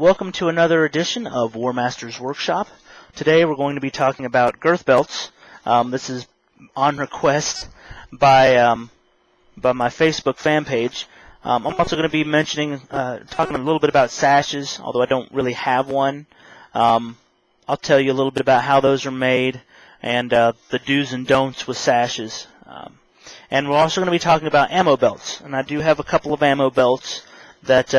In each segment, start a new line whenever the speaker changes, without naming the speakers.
welcome to another edition of Warmaster's Workshop. Today we're going to be talking about girth belts. This is on request by my Facebook fan page. I'm also going to be talking a little bit about sashes, although I don't really have one. I'll tell you a little bit about how those are made and the do's and don'ts with sashes. And we're also going to be talking about ammo belts, and I do have a couple of ammo belts that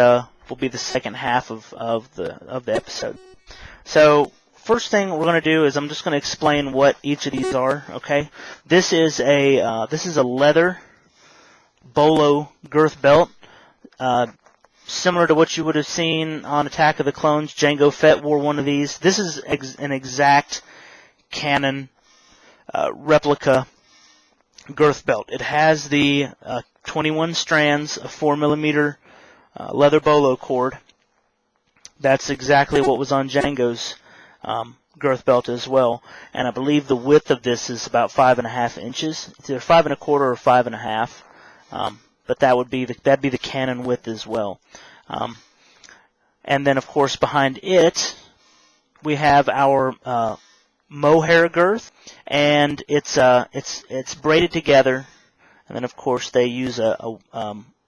will be the second half of the episode. So first thing we're going to do is I'm just going to explain what each of these are. Okay, this is a leather bolo girth belt, similar to what you would have seen on Attack of the Clones. Jango Fett wore one of these. This is an exact canon replica girth belt. It has the 21 strands of 4mm leather bolo cord. That's exactly what was on Jango's girth belt as well. And I believe the width of this is about 5.5 inches. It's either 5 1/4 or 5 1/2. But that'd be the canon width as well. And then of course behind it we have our Mohair girth, and it's braided together, and then of course they use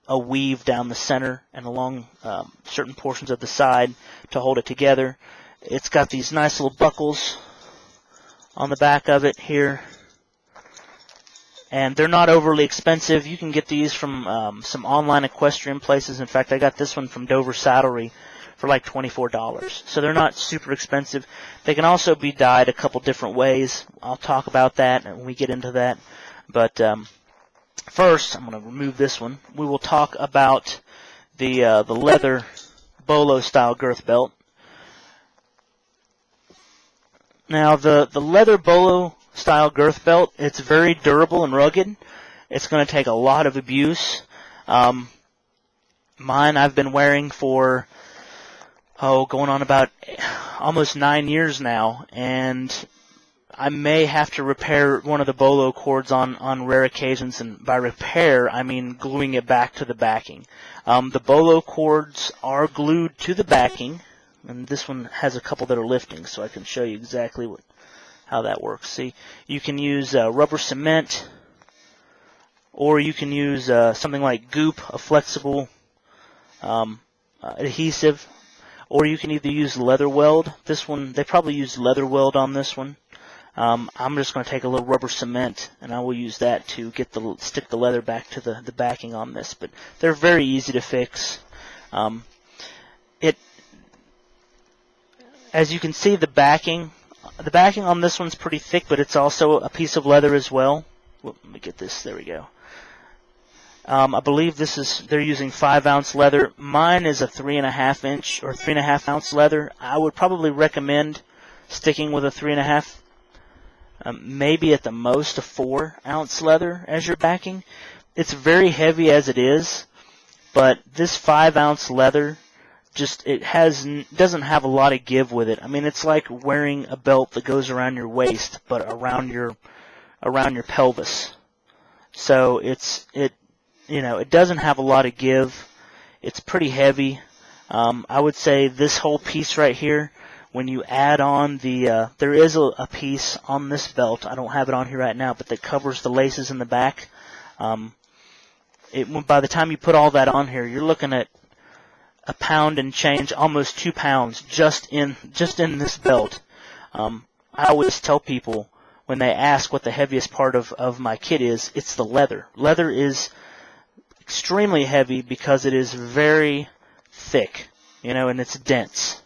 a weave down the center and along certain portions of the side to hold it together. It's got these nice little buckles on the back of it here, and they're not overly expensive. You can get these from some online equestrian places. In fact, I got this one from Dover Saddlery for like $24. So they're not super expensive. They can also be dyed a couple different ways. I'll talk about that when we get into that. But first, I'm going to remove this one. We will talk about the leather bolo style girth belt. Now the leather bolo style girth belt, it's very durable and rugged. It's going to take a lot of abuse. Mine I've been wearing for going on about almost 9 years now, and I may have to repair one of the bolo cords on rare occasions, and by repair I mean gluing it back to the backing. The bolo cords are glued to the backing, and this one has a couple that are lifting, so I can show you exactly how that works. See, you can use rubber cement, or you can use something like goop, a flexible adhesive, or you can either use leather weld. This one, they probably use leather weld on this one. I'm just going to take a little rubber cement, and I will use that to stick the leather back to the backing on this. But they're very easy to fix. As you can see, the backing on this one's pretty thick, but it's also a piece of leather as well. Let me get this. There we go. I believe they're using 5-ounce leather. Mine is a 3.5 inch or 3.5 ounce leather. I would probably recommend sticking with a 3.5, maybe at the most a 4-ounce leather as your backing. It's very heavy as it is, but this 5-ounce leather doesn't have a lot of give with it. I mean, it's like wearing a belt that goes around your waist, but around your pelvis. So it doesn't have a lot of give. It's pretty heavy. I would say this whole piece right here, when you add on there is a piece on this belt, I don't have it on here right now, but that covers the laces in the back. By the time you put all that on here, you're looking at a pound and change, almost 2 pounds, just in this belt. I always tell people when they ask what the heaviest part of my kit is, it's the leather. Leather is extremely heavy because it is very thick, and it's dense.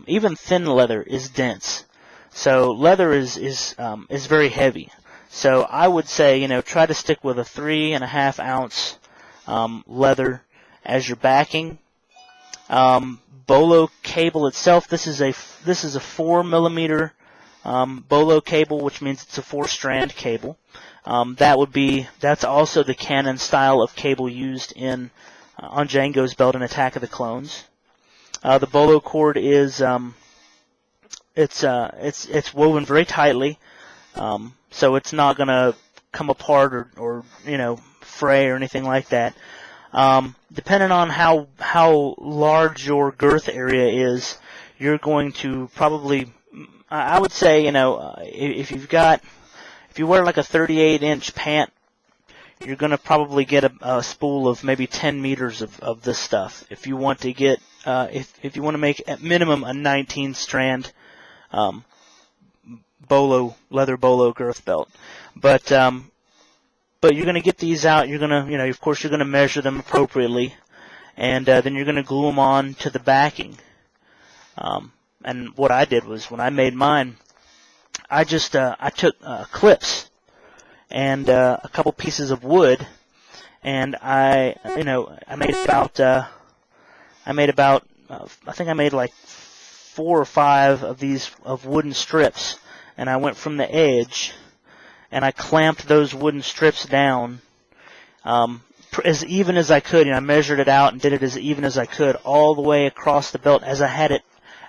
Even thin leather is dense. So leather is very heavy. So I would say, try to stick with a 3.5 ounce leather as your backing. Bolo cable itself, this is a 4mm bolo cable, which means it's a 4-strand cable. That's also the canon style of cable used on Jango's belt in Attack of the Clones. The bolo cord is it's woven very tightly, so it's not going to come apart or fray or anything like that. Depending on how large your girth area is, you're going to probably, I would say, if you wear like a 38-inch pant, you're going to probably get a spool of maybe 10 meters of this stuff. If you want to get, if you want to make at minimum a 19-strand leather bolo girth belt, but you're going to get these out. You're going to, of course, you're going to measure them appropriately, and then you're going to glue them on to the backing. And what I did was, when I made mine, I took clips and a couple pieces of wood, and I think I made like 4 or 5 of these wooden strips, and I went from the edge and I clamped those wooden strips down as even as I could. I measured it out and did it as even as I could all the way across the belt as I had it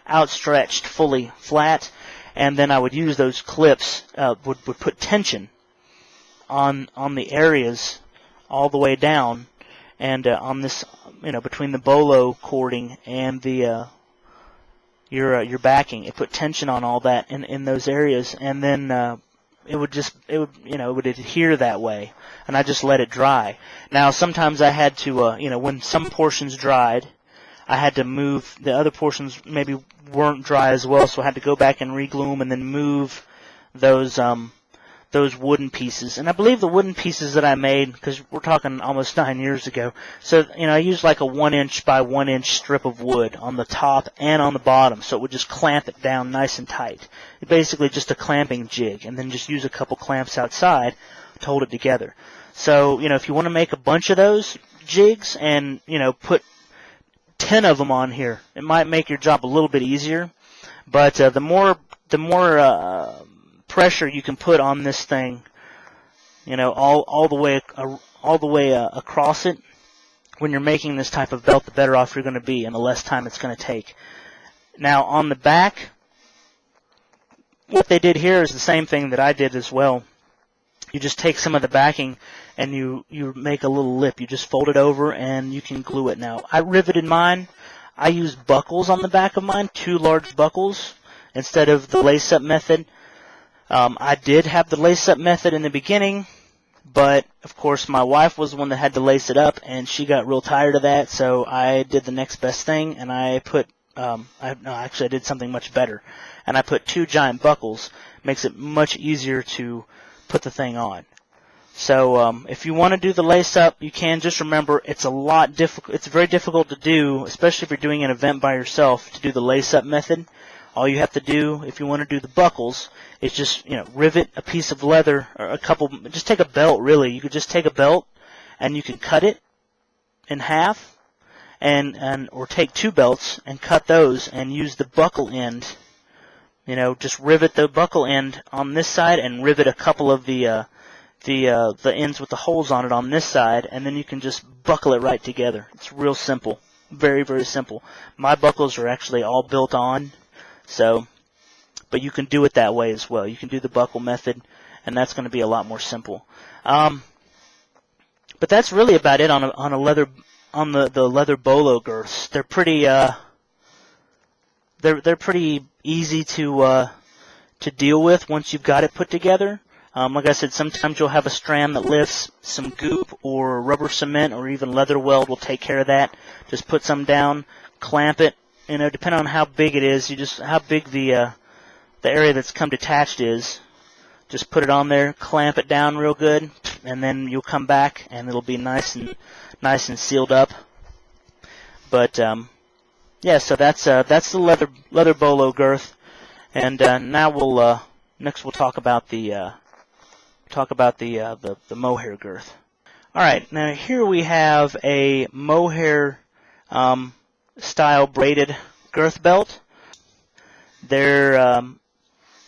outstretched fully flat, and then I would use those clips, would put tension on the areas all the way down, and on this, between the bolo cording and the your backing, it put tension on all that in those areas, and then it would adhere that way, and I just let it dry. Now sometimes I had to, when some portions dried, I had to move the other portions, maybe weren't dry as well, so I had to go back and re-glue them and then move those wooden pieces. And I believe the wooden pieces that I made, because we're talking almost 9 years ago, so I used like a 1-inch by 1-inch strip of wood on the top and on the bottom, so it would just clamp it down nice and tight. It's basically just a clamping jig, and then just use a couple clamps outside to hold it together. So if you want to make a bunch of those jigs and put 10 of them on here, it might make your job a little bit easier, but the more pressure you can put on this thing, all the way across it, when you're making this type of belt, the better off you're going to be, and the less time it's going to take. Now on the back, what they did here is the same thing that I did as well. You just take some of the backing and you make a little lip. You just fold it over and you can glue it. Now, I riveted mine. I used buckles on the back of mine, 2 large buckles, instead of the lace-up method. I did have the lace-up method in the beginning, but, of course, my wife was the one that had to lace it up, and she got real tired of that, so I did the next best thing, and I put, I did something much better, and I put 2 giant buckles. Makes it much easier to put the thing on. So if you want to do the lace-up, you can. Just remember, it's very difficult to do, especially if you're doing an event by yourself, to do the lace-up method. All you have to do, if you want to do the buckles, is just rivet a piece of leather, or just take a belt, really. You could just take a belt and you can cut it in half, or take 2 belts and cut those and use the buckle end. Just rivet the buckle end on this side and rivet a couple of the ends with the holes on it on this side, and then you can just buckle it right together. It's real simple. Very, very simple. My buckles are actually all built on, but you can do it that way as well. You can do the buckle method, and that's going to be a lot more simple. But that's really about it on the leather bolo girths. They're pretty they're pretty easy to deal with once you've got it put together. Like I said, sometimes you'll have a strand that lifts. Some goop or rubber cement or even leather weld will take care of that. Just put some down, clamp it. Depending on how big it is, how big the area that's come detached is. Just put it on there, clamp it down real good, and then you'll come back and it'll be nice and sealed up. But yeah, so that's the leather bolo girth, and now next we'll talk about the mohair girth. All right, now here we have a mohair style braided girth belt. They're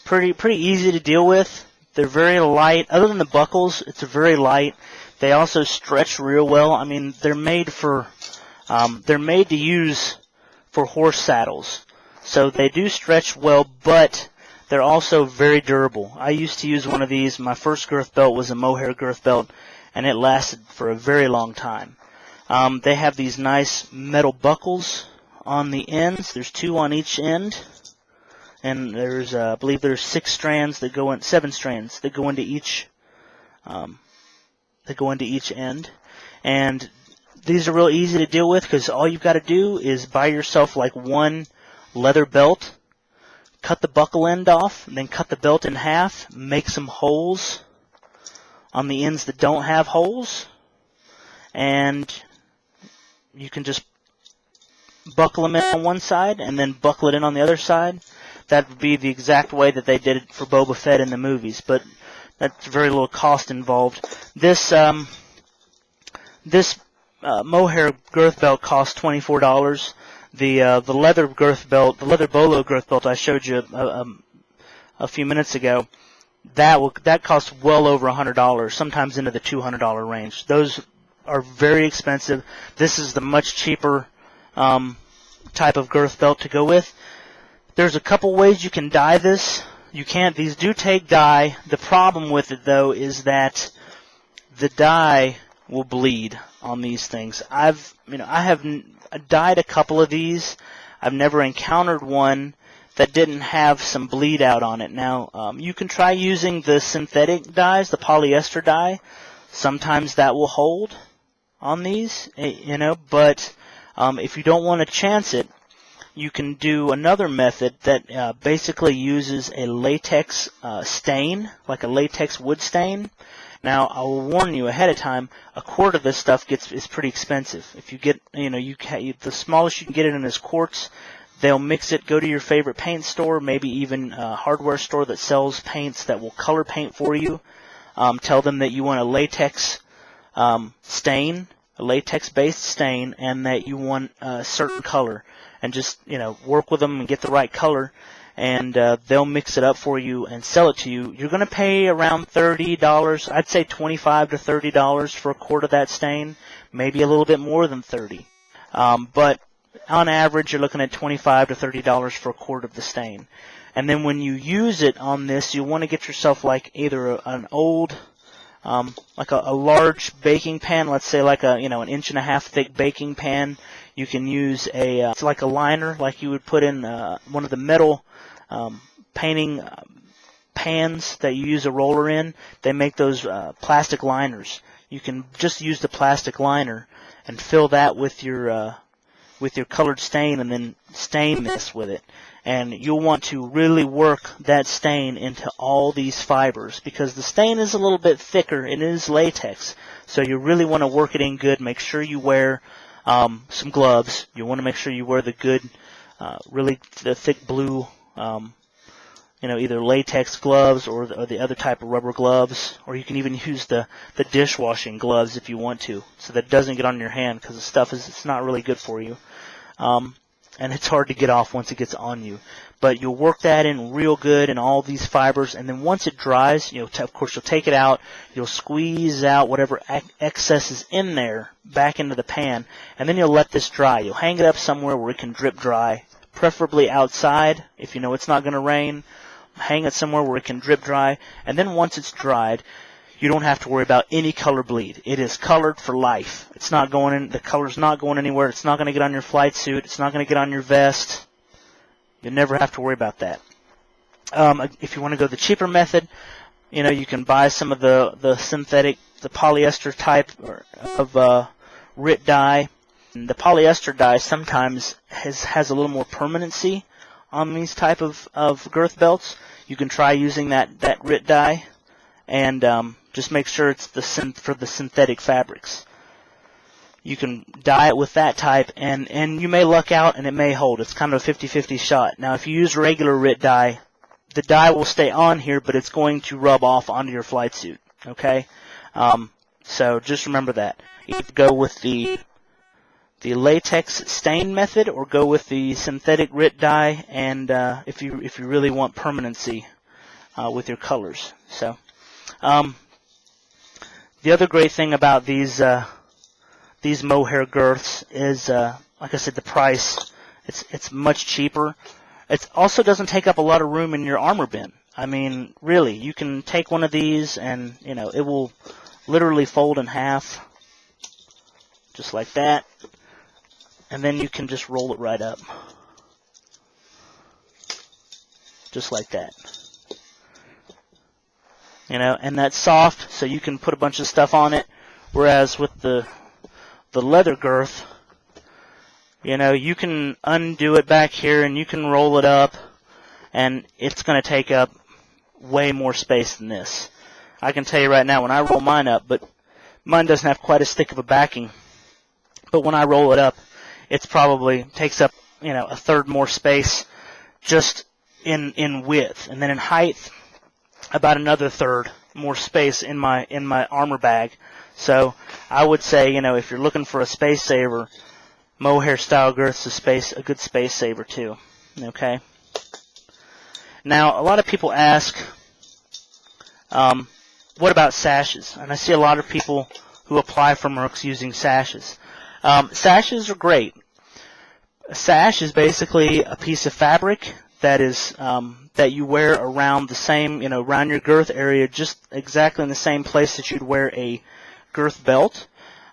pretty easy to deal with. They're very light. Other than the buckles, it's very light. They also stretch real well. I mean, they're made to use for horse saddles. So they do stretch well, but they're also very durable. I used to use one of these. My first girth belt was a mohair girth belt, and it lasted for a very long time. They have these nice metal buckles on the ends. There's 2 on each end, and there's I believe there's 7 strands that go into each end. And these are real easy to deal with because all you've got to do is buy yourself like one leather belt, cut the buckle end off, and then cut the belt in half, make some holes on the ends that don't have holes, and you can just buckle them in on one side and then buckle it in on the other side. That would be the exact way that they did it for Boba Fett in the movies, but that's very little cost involved. This Mohair girth belt costs $24. The leather girth belt, the leather bolo girth belt I showed you a few minutes ago, that costs well over $100, sometimes into the $200 range. Those are very expensive. This is the much cheaper type of girth belt to go with. There's a couple ways you can dye this. These do take dye. The problem with it, though, is that the dye will bleed on these things. I have dyed a couple of these. I've never encountered one that didn't have some bleed out on it. Now, you can try using the synthetic dyes, the polyester dye. Sometimes that will hold on these, but if you don't want to chance it, you can do another method that basically uses a latex stain, like a latex wood stain. Now, I will warn you ahead of time, a quart of this stuff is pretty expensive. If you get, the smallest you can get it in is quarts. They'll mix it. Go to your favorite paint store, maybe even a hardware store that sells paints that will color paint for you. Tell them that you want a latex stain, a latex-based stain, and that you want a certain color. And just, work with them and get the right color, and they'll mix it up for you and sell it to you. You're going to pay around $30. I'd say $25 to $30 for a quart of that stain, maybe a little bit more than $30. But on average, you're looking at $25 to $30 for a quart of the stain. And then when you use it on this, you want to get yourself like either an old, like a large baking pan, let's say like an 1.5 inch thick baking pan. You can use it's like a liner, like you would put in one of the metal painting pans that you use a roller in. They make those plastic liners. You can just use the plastic liner and fill that with your colored stain, and then stain this with it. And you'll want to really work that stain into all these fibers, because the stain is a little bit thicker. It is latex, so you really want to work it in good. Make sure you wear some gloves. You want to make sure you wear the good, the thick blue, either latex gloves or the other type of rubber gloves, or you can even use the dishwashing gloves if you want to, so that it doesn't get on your hand, because the stuff it's not really good for you. And it's hard to get off once it gets on you. But you'll work that in real good in all these fibers, and then once it dries, of course, you'll take it out, you'll squeeze out whatever excess is in there back into the pan, and then you'll let this dry. You'll hang it up somewhere where it can drip dry, preferably outside if you know it's not going to rain. Hang it somewhere where it can drip dry, and then once it's dried, you don't have to worry about any color bleed. It is colored for life. It's not going in. The color's not going anywhere. It's not going to get on your flight suit. It's not going to get on your vest. You'll never have to worry about that. If you want to go the cheaper method, you can buy some of the synthetic, the polyester type of RIT dye. And the polyester dye sometimes has a little more permanency on these type of girth belts. You can try using that RIT dye, and just make sure it's for the synthetic fabrics. You can dye it with that type, and you may luck out and it may hold. It's kind of a 50-50 shot. Now, if you use regular RIT dye, the dye will stay on here, but it's going to rub off onto your flight suit. Okay, so just remember that. Either go with the latex stain method, or go with the synthetic RIT dye, and if you really want permanency with your colors. So. The other great thing about these Mohair girths is, like I said, the price. It's much cheaper. It also doesn't take up a lot of room in your armor bin. I mean, really, you can take one of these and it will literally fold in half. just like that, and then you can just roll it right up, just like that. You know, and that's soft, so you can put a bunch of stuff on it. Whereas with the leather girth, you know, you can undo it back here and you can roll it up, and it's going to take up way more space than this. I can tell you right now, when I roll mine up, but mine doesn't have quite as thick of a backing, but when I roll it up, it's probably takes up, you know, a third more space just in width, and then in height, about another third more space in my armor bag. So I would say, you know, if you're looking for a space saver, Mohair style girth's a good space saver too. Okay. Now a lot of people ask, what about sashes? And I see a lot of people who apply for mercs using sashes. Sashes are great. A sash is basically a piece of fabric that is that you wear around the same, you know, around your girth area, just exactly in the same place that you'd wear a girth belt.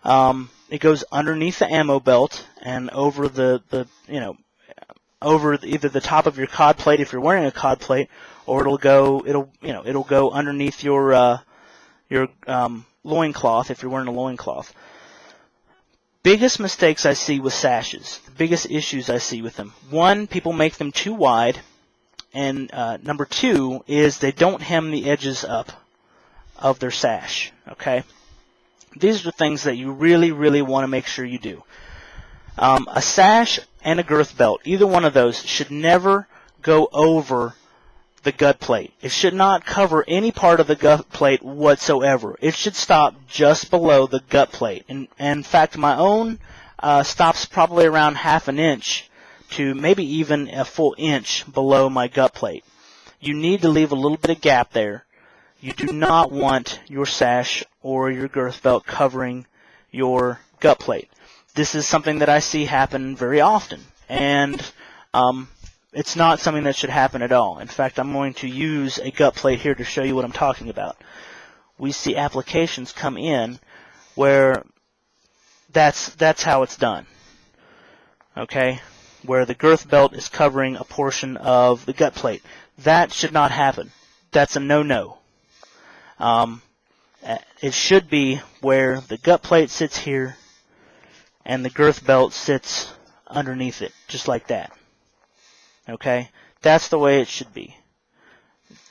It goes underneath the ammo belt and over the you know, over either the top of your cod plate if you're wearing a cod plate, or it'll go underneath your loincloth if you're wearing a loincloth. Biggest mistakes I see with sashes, the biggest issues I see with them. One, people make them too wide, and number two is they don't hem the edges up of their sash. Okay, these are things that you really, really want to make sure you do. A sash and a girth belt, either one of those, should never go over the gut plate. It should not cover any part of the gut plate whatsoever. It should stop just below the gut plate. And in fact, my own stops probably around half an inch to maybe even a full inch below my gut plate. You need to leave a little bit of gap there. You do not want your sash or your girth belt covering your gut plate. This is something that I see happen very often, and it's not something that should happen at all. In fact, I'm going to use a gut plate here to show you what I'm talking about. We see applications come in where that's how it's done. Okay, where the girth belt is covering a portion of the gut plate. That should not happen. That's a no-no. It should be where the gut plate sits here and the girth belt sits underneath it, just like that. Okay, that's the way it should be.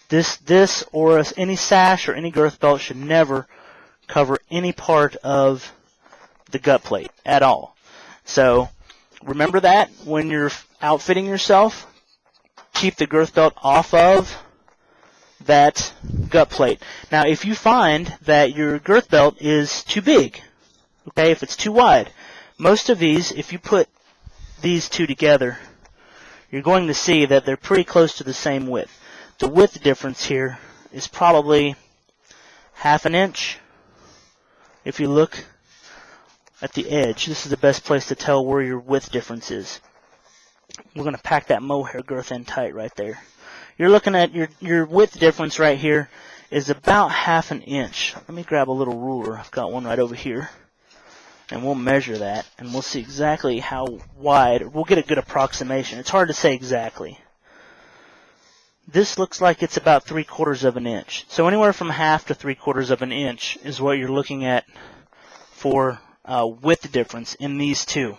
This or any sash or any girth belt should never cover any part of the gut plate at all. So remember that when you're outfitting yourself, keep the girth belt off of that gut plate. Now, if you find that your girth belt is too big, okay, if it's too wide, most of these, if you put these two together, you're going to see that they're pretty close to the same width. The width difference here is probably half an inch. If you look at the edge, this is the best place to tell where your width difference is. We're going to pack that mohair girth in tight right there. You're looking at your width difference right here is about half an inch. Let me grab a little ruler. I've got one right over here. And we'll measure that, and we'll see exactly how wide. We'll get a good approximation. It's hard to say exactly. This looks like it's about 3/4 of an inch. So anywhere from half to 3/4 of an inch is what you're looking at for width difference in these two.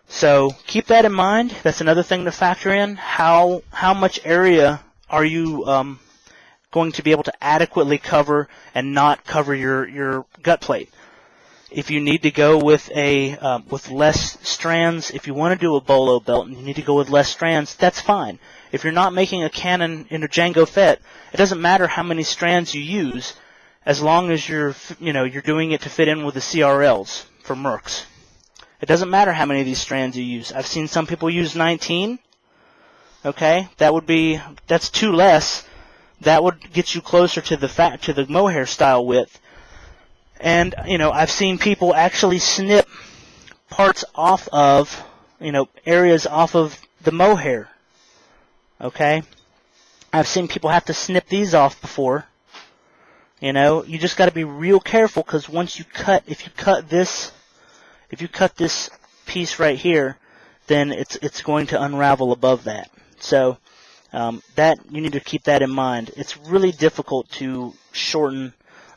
So keep that in mind. That's another thing to factor in. How much area are you going to be able to adequately cover and not cover your gut plate? If you need to go with with less strands, if you want to do a bolo belt and you need to go with less strands, that's fine. If you're not making a cannon in a Django Fett, it doesn't matter how many strands you use, as long as you're doing it to fit in with the CRLs for mercs. It doesn't matter how many of these strands you use. I've seen some people use 19. Okay, that's two less. That would get you closer to the mohair style width. And, I've seen people actually snip parts off of, areas off of the mohair. Okay? I've seen people have to snip these off before. You just got to be real careful, because if you cut this If you cut this piece right here, then it's going to unravel above that. So that you need to keep that in mind. It's really difficult to shorten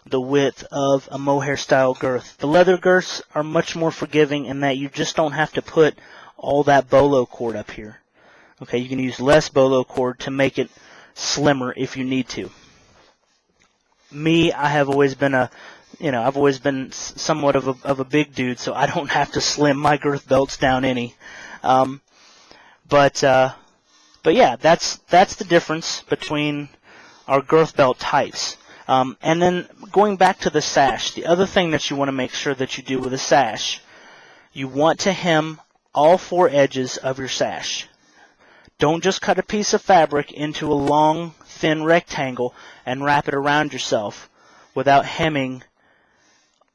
the width of a mohair style girth. The leather girths are much more forgiving in that you just don't have to put all that bolo cord up here. Okay, you can use less bolo cord to make it slimmer if you need to. Me, I have always been I've always been somewhat of a big dude, so I don't have to slim my girth belts down any. But yeah, that's the difference between our girth belt types. And then going back to the sash, the other thing that you want to make sure that you do with a sash, you want to hem all 4 edges of your sash. Don't just cut a piece of fabric into a long, thin rectangle and wrap it around yourself without hemming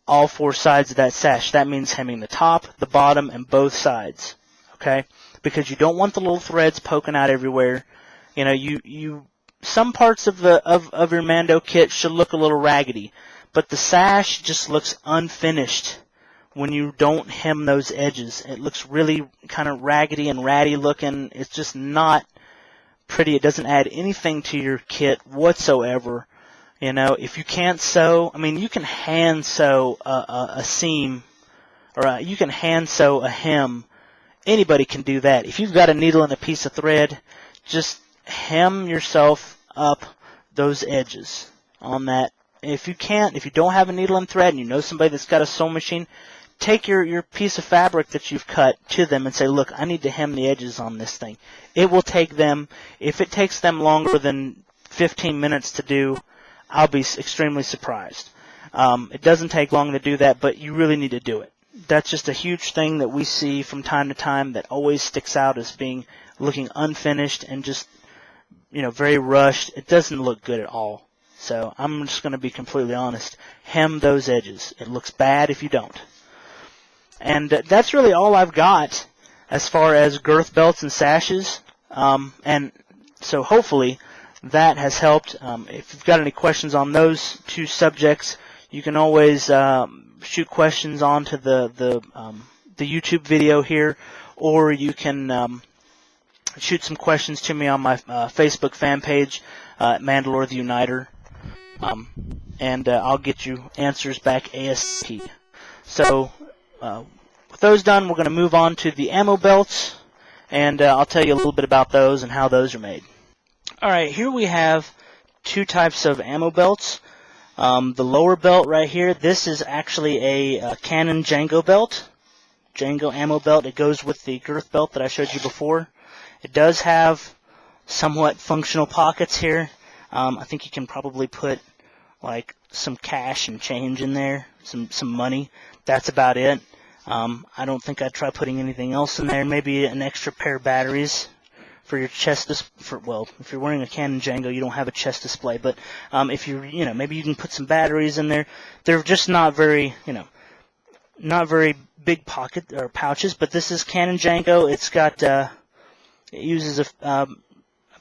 all 4 sides of that sash. That means hemming the top, the bottom, and both sides. Okay? Because you don't want the little threads poking out everywhere. You know, some parts of your Mando kit should look a little raggedy, but the sash just looks unfinished when you don't hem those edges. It looks really kind of raggedy and ratty looking. It's just not pretty. It doesn't add anything to your kit whatsoever. You know, if you can't sew, I mean, you can hand sew a seam, or you can hand sew a hem. Anybody can do that. If you've got a needle and a piece of thread, just hem yourself up those edges on that. If you don't have a needle and thread and you know somebody that's got a sewing machine, take your piece of fabric that you've cut to them and say, look, I need to hem the edges on this thing. It will take them, if it takes them longer than 15 minutes to do, I'll be extremely surprised. It doesn't take long to do that, but you really need to do it. That's just a huge thing that we see from time to time that always sticks out as looking unfinished and just, very rushed. It doesn't look good at all. So I'm just going to be completely honest. Hem those edges. It looks bad if you don't. And that's really all I've got as far as girth belts and sashes. And so hopefully that has helped. If you've got any questions on those 2 subjects, you can always shoot questions onto the YouTube video here, or you can shoot some questions to me on my Facebook fan page, Mandalorian the Uniter, and I'll get you answers back ASAP. So with those done, we're going to move on to the ammo belts, and I'll tell you a little bit about those and how those are made. Alright, here we have 2 types of ammo belts. The lower belt right here, this is actually a Canon Django belt. Django ammo belt. It goes with the girth belt that I showed you before. It does have somewhat functional pockets here. I think you can probably put like some cash and change in there, some money. That's about it. I don't think I'd try putting anything else in there. Maybe an extra pair of batteries for your chest if you're wearing a Canon Django, you don't have a chest display, but if maybe you can put some batteries in there. They're just not very big pocket or pouches, but this is Canon Django. It's got it uses about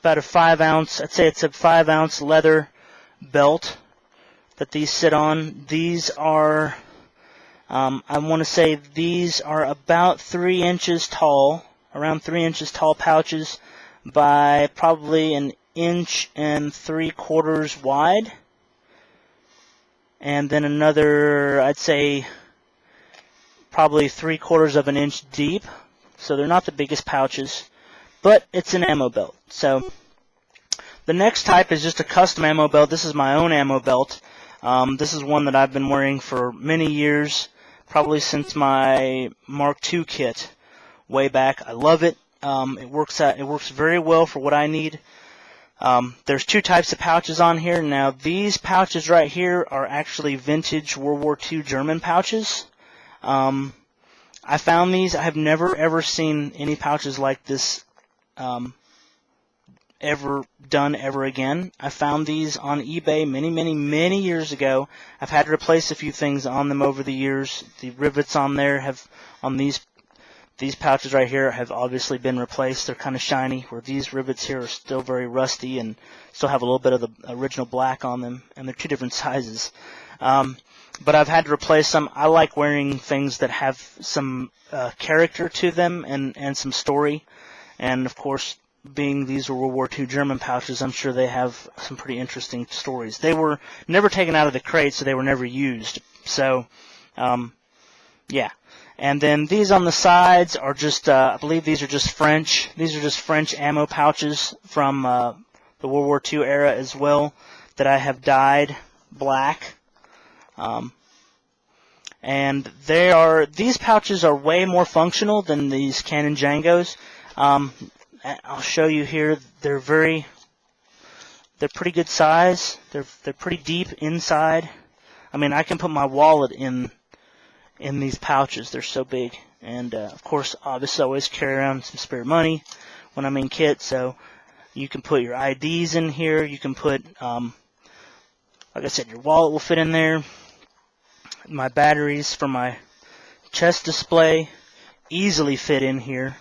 a 5-ounce, I'd say it's a 5-ounce leather belt that these sit on. These are I want to say these are about 3 inches tall, around 3 inches tall pouches by probably 1 3/4 inches wide, and then another, I'd say, probably 3/4 inch deep. So they're not the biggest pouches, but it's an ammo belt. So the next type is just a custom ammo belt. This is my own ammo belt. This is one that I've been wearing for many years, probably since my Mark II kit way back. I love it. It works very well for what I need. There's 2 types of pouches on here. Now these pouches right here are actually vintage World War II German pouches. I found these. I have never ever seen any pouches like this ever again. I found these on eBay many years ago. I've had to replace a few things on them over the years. The rivets on there on these pouches right here have obviously been replaced. They're kind of shiny, where these rivets here are still very rusty and still have a little bit of the original black on them, and they're 2 different sizes. But I've had to replace them. I like wearing things that have some character to them and some story. And, of course, being these are World War II German pouches, I'm sure they have some pretty interesting stories. They were never taken out of the crate, so they were never used. So, yeah. And then these on the sides are just, I believe these are just French. These are just French ammo pouches from the World War II era as well that I have dyed black. And these pouches are way more functional than these Canon Djangos. I'll show you here. They're pretty good size. They're pretty deep inside. I mean, I can put my wallet in these pouches. They're so big. And of course, obviously, I always carry around some spare money when I'm in kit. So you can put your IDs in here. You can put, like I said, your wallet will fit in there. My batteries for my chest display easily fit in here.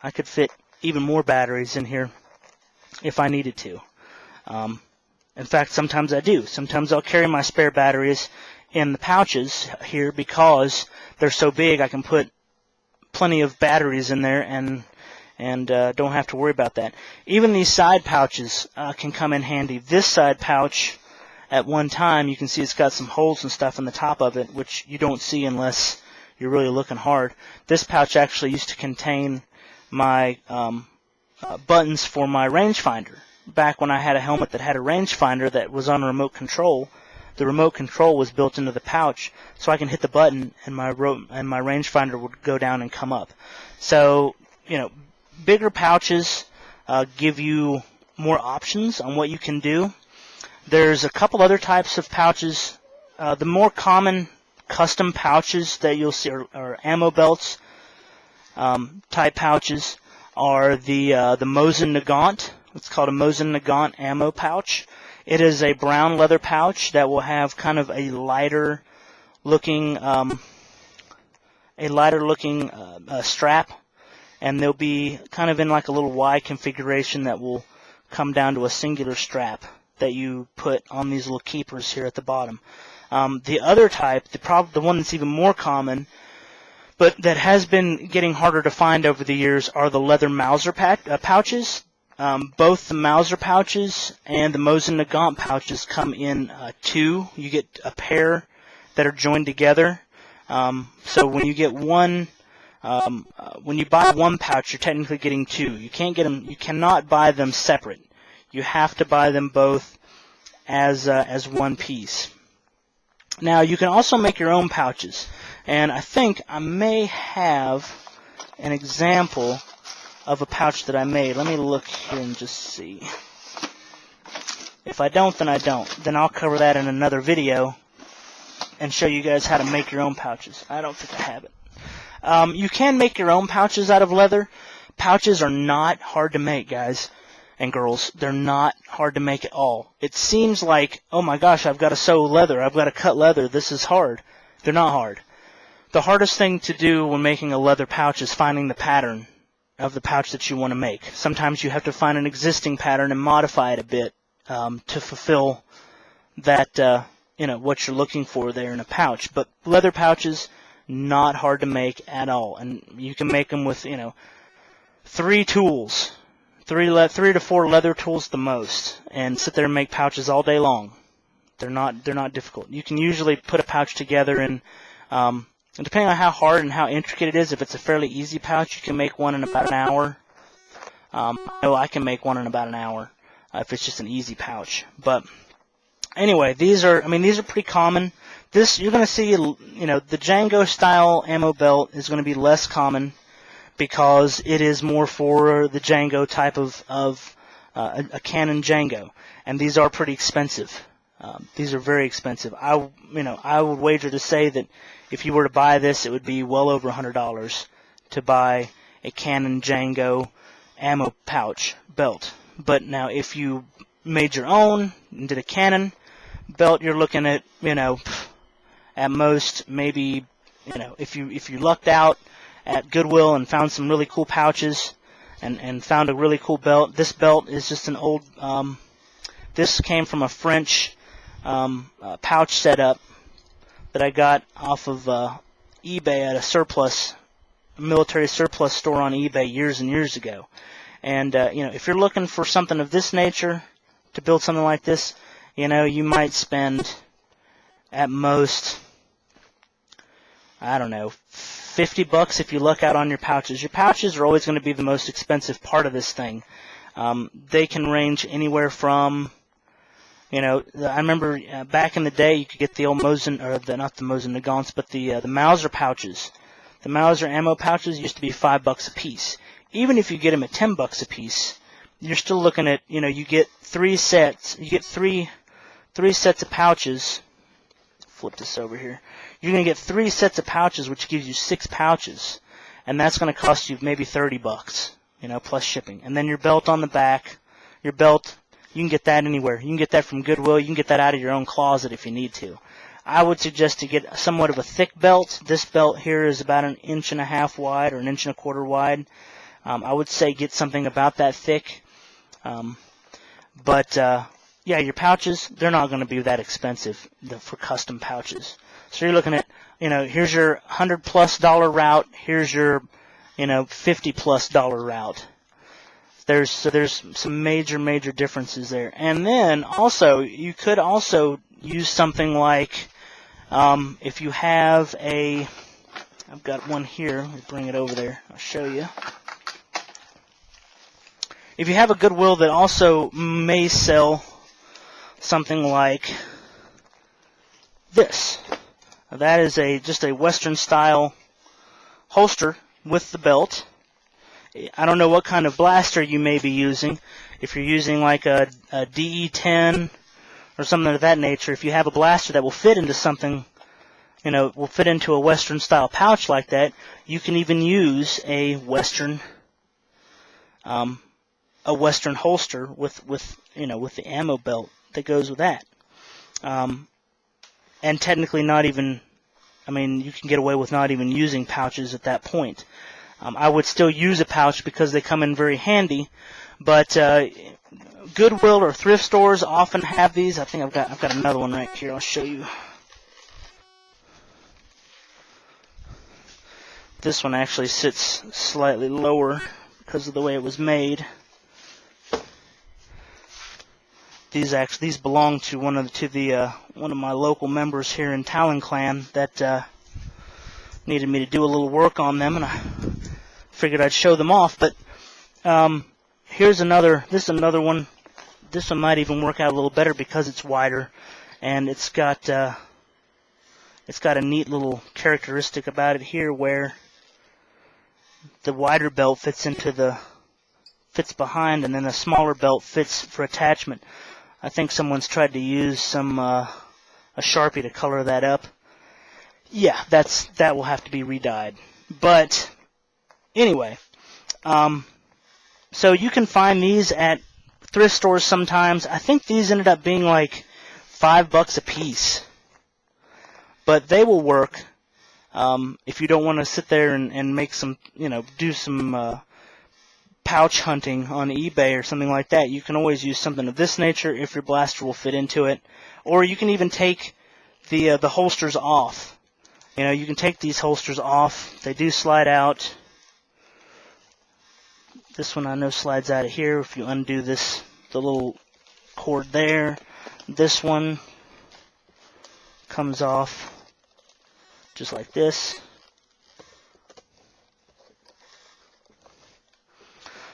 I could fit even more batteries in here if I needed to. In fact, sometimes I do. Sometimes I'll carry my spare batteries in the pouches here because they're so big. I can put plenty of batteries in there and don't have to worry about that. Even these side pouches can come in handy. This side pouch, at one time, you can see it's got some holes and stuff in the top of it, which you don't see unless you're really looking hard. This pouch actually used to contain my buttons for my rangefinder. Back when I had a helmet that had a rangefinder that was on remote control, the remote control was built into the pouch, so I can hit the button and my rangefinder would go down and come up. So, you know, bigger pouches give you more options on what you can do. There's a couple other types of pouches. The more common custom pouches that you'll see are ammo belts type pouches are the Mosin Nagant. It's called a Mosin Nagant ammo pouch. It is a brown leather pouch that will have kind of a lighter looking strap, and they'll be kind of in like a little Y configuration that will come down to a singular strap that you put on these little keepers here at the bottom. The other type, the one that's even more common, but that has been getting harder to find over the years, are the leather Mauser pouches. Both the Mauser pouches and the Mosin Nagant pouches come in two. You get a pair that are joined together. So when you get one, when you buy one pouch, you're technically getting two. You can't get them. You cannot buy them separate. You have to buy them both as one piece. Now you can also make your own pouches, and I think I may have an example of a pouch that I made. Let me look here and just see. If I don't, then I don't. Then I'll cover that in another video and show you guys how to make your own pouches. I don't think I have it. You can make your own pouches out of leather. Pouches are not hard to make, guys and girls. They're not hard to make at all. It seems like, oh my gosh, I've got to sew leather, I've got to cut leather, this is hard. They're not hard. The hardest thing to do when making a leather pouch is finding the pattern of the pouch that you want to make. Sometimes you have to find an existing pattern and modify it a bit to fulfill that, what you're looking for there in a pouch. But leather pouches, not hard to make at all. And you can make them with, 3 tools. 3 to 4 leather tools the most, and sit there and make pouches all day long. They're not difficult. You can usually put a pouch together, and depending on how hard and how intricate it is, if it's a fairly easy pouch, you can make one in about an hour. I can make one in about an hour if it's just an easy pouch. But anyway, these are pretty common. This, you're going to see, the Django style ammo belt is going to be less common, because it is more for the Django type of a Canon Django, and these are pretty expensive. These are very expensive. I would wager to say that if you were to buy this, it would be well over $100 to buy a Canon Django ammo pouch belt. But now, if you made your own and did a Canon belt, you're looking at at most maybe if you lucked out at Goodwill and found some really cool pouches and found a really cool belt. This belt is just an old, this came from a French pouch setup that I got off of eBay at a military surplus store on eBay years and years ago. And if you're looking for something of this nature to build something like this, you might spend at most, I don't know, $50 if you luck out on your pouches. Your pouches are always going to be the most expensive part of this thing. They can range anywhere from, I remember back in the day you could get the old Mosin, or not the Mosin Nagants, but the Mauser pouches. The Mauser ammo pouches used to be $5 a piece. Even if you get them at $10 a piece, you're still looking at, you get 3 sets. You get three sets of pouches. Flip this over here. You're going to get 3 sets of pouches, which gives you 6 pouches, and that's going to cost you maybe $30, plus shipping. And then your belt on the back, your belt, you can get that anywhere. You can get that from Goodwill. You can get that out of your own closet if you need to. I would suggest to get somewhat of a thick belt. This belt here is about 1.5 inches wide or 1.25 inches wide. I would say get something about that thick. Yeah, your pouches, they're not going to be that expensive for custom pouches. So you're looking at, here's your $100+ route, here's your, $50+ route. There's some major differences there. And then also, you could also use something like, if you have I've got one here, let me bring it over there, I'll show you. If you have a Goodwill that also may sell something like this. Now that is just a Western style holster with the belt. I don't know what kind of blaster you may be using. If you're using like a DE-10 or something of that nature, if you have a blaster that will fit into something, will fit into a Western style pouch like that, you can even use a Western holster with the ammo belt that goes with that. And technically not even, you can get away with not even using pouches at that point. I would still use a pouch because they come in very handy, but Goodwill or thrift stores often have these. I think I've got another one right here. I'll show you. This one actually sits slightly lower because of the way it was made. These belong to one of my local members here in Talon Clan that needed me to do a little work on them, and I figured I'd show them off. But here's another. This is another one. This one might even work out a little better because it's wider, and it's got a neat little characteristic about it here where the wider belt fits behind, and then the smaller belt fits for attachment. I think someone's tried to use a Sharpie to color that up. Yeah, that will have to be re-dyed. But anyway, so you can find these at thrift stores sometimes. I think these ended up being like $5 a piece, but they will work if you don't want to sit there and make some, do some pouch hunting on eBay or something like that. You can always use something of this nature if your blaster will fit into it, or you can even take the holsters off. You can take these holsters off. They do slide out. This one I know slides out of here if you undo the little cord there. This one comes off just like this.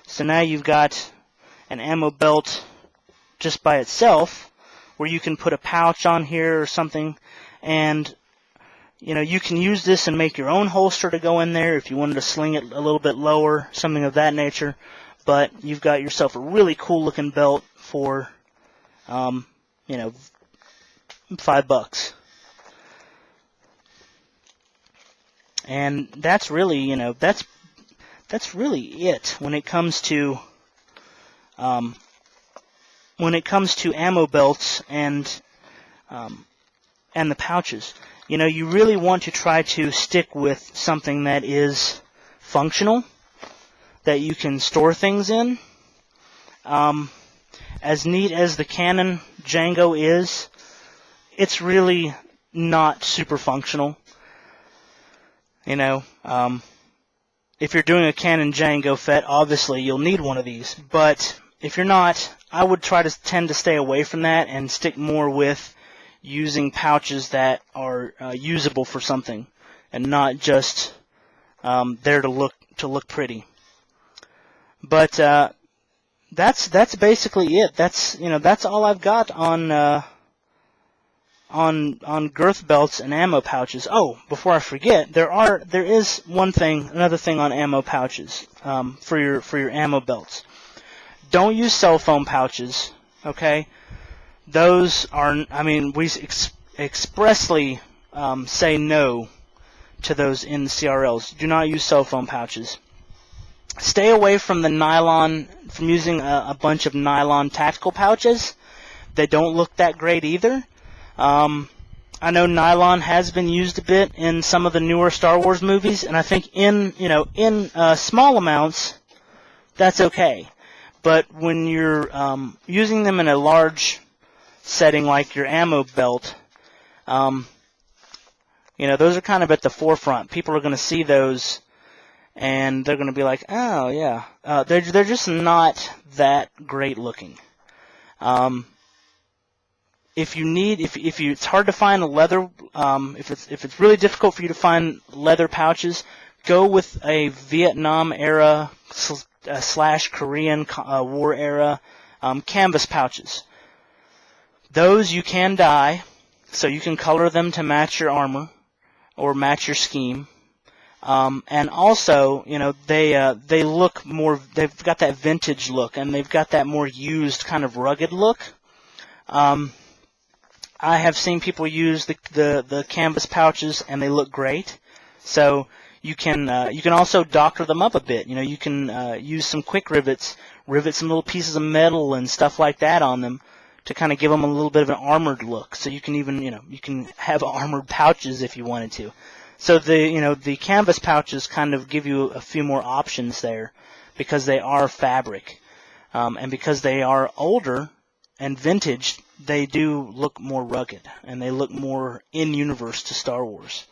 So now you've got an ammo belt just by itself where you can put a pouch on here or something, and you can use this and make your own holster to go in there if you wanted to sling it a little bit lower, something of that nature. But you've got yourself a really cool looking belt for $5. And that's really, that's really it when it comes to ammo belts and the pouches. You really want to try to stick with something that is functional, that you can store things in. As neat as the Canon Django is, it's really not super functional. You know, if you're doing a Canon Django FET, obviously you'll need one of these. But if you're not, I would tend to stay away from that and stick more with using pouches that are usable for something and not just there to look pretty. But that's basically it. That's all I've got on girth belts and ammo pouches. Oh, before I forget, there is another thing on ammo pouches for your ammo belts. Don't use cell phone pouches, okay? Those are, we expressly say no to those in the CRLs. Do not use cell phone pouches. Stay away from from using a bunch of nylon tactical pouches. They don't look that great either. I know nylon has been used a bit in some of the newer Star Wars movies, and I think in small amounts, that's okay. But when you're using them in a large setting like your ammo belt, those are kind of at the forefront. People are going to see those, and they're going to be like, oh yeah, they're just not that great looking. If it's hard to find a leather, if it's really difficult for you to find leather pouches, go with a Vietnam era / Korean War era canvas pouches. Those you can dye, so you can color them to match your armor or match your scheme. And also, they look more. They've got that vintage look, and they've got that more used kind of rugged look. I have seen people use the canvas pouches, and they look great. So you can also doctor them up a bit. You can use some quick rivets, rivet some little pieces of metal and stuff like that on them to kind of give them a little bit of an armored look. So you can even you can have armored pouches if you wanted to. So the canvas pouches kind of give you a few more options there because they are fabric, and because they are older and vintage, they do look more rugged, and they look more in-universe to Star Wars.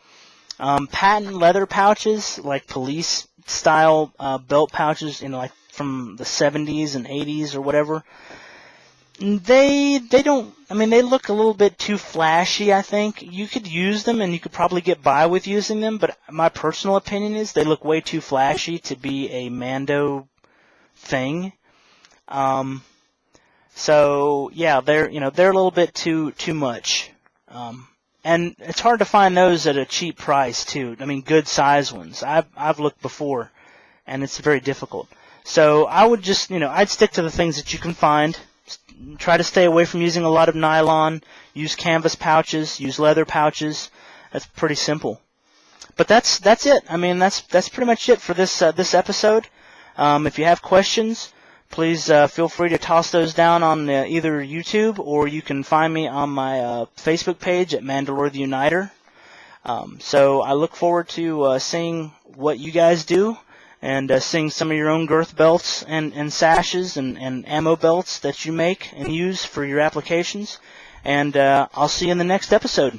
Patent leather pouches, like police-style belt pouches, like from the 70s and 80s or whatever, they don't, they look a little bit too flashy, I think. You could use them, and you could probably get by with using them, but my personal opinion is they look way too flashy to be a Mando thing. So yeah, they're a little bit too much, and it's hard to find those at a cheap price too. Good size ones. I've looked before, and it's very difficult. So I would just I'd stick to the things that you can find. Try to stay away from using a lot of nylon. Use canvas pouches. Use leather pouches. That's pretty simple. But that's it. That's pretty much it for this episode. If you have questions, please feel free to toss those down on either YouTube, or you can find me on my Facebook page at Mandalorian the Uniter. So I look forward to seeing what you guys do, and seeing some of your own girth belts and sashes and ammo belts that you make and use for your applications. And I'll see you in the next episode.